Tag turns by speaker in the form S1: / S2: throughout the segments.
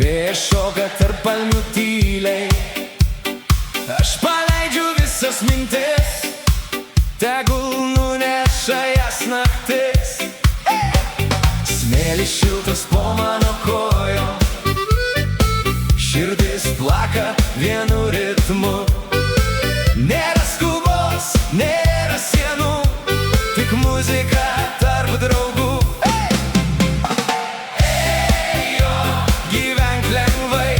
S1: Vėjas šoka tarp palmių tyliai, aš paleidžiu visas mintis, tegul nuneša jas naktis. Smėlis šiltas po mano kojom, širdis plaka vienu ritmu. Nėra skubos, nėra sienų, tik muzika tarp draugų. Ejo, gyvenk lengvai,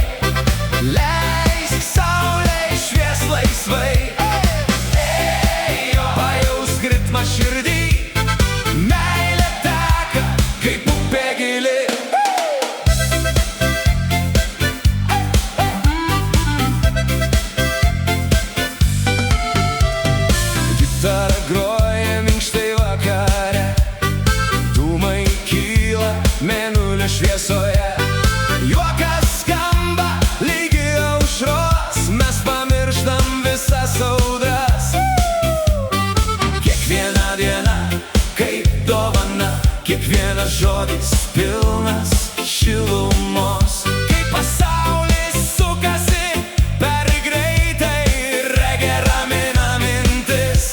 S1: leisk saulei švies laisvai. Ejo, pajausk ritmą širdį, meilė teka kaip upė gili. Gitara groja minkštai vakare, dūmai kyla mėnulio šviesoje. Juokas skamba lygi aušros, mes pamirštam visas audras. Kiekviena diena kaip dovana, kiekvienas žodis pilnas šilumos. Kai pasaulis sukasi per greitai, reggae ramina mintis.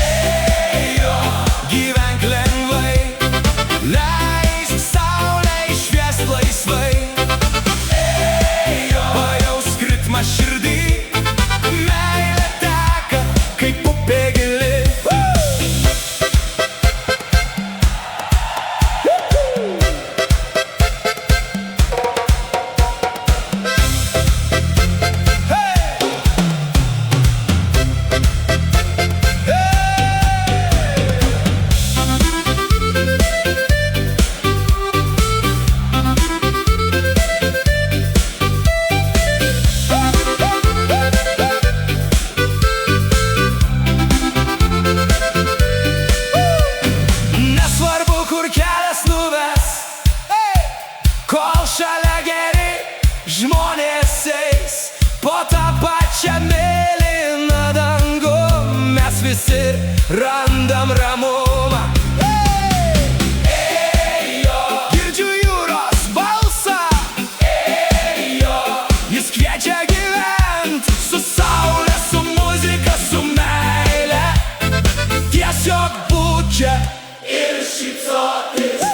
S1: Ejo, gyvenk lengvai, leisk saulei šviest laisvai. Ejo, pajausk ritmą širdį, meilė teka kaip upė gili. Kol šalia geri žmonės eis po tą pačią mėlyną dangų, mes visi randam ramumą. Ejo, girdžiu jūros balsą. Ejo, jis kviečia gyvent su saule, su muzika, su meile. Tiesiog būt čia ir šypsotis.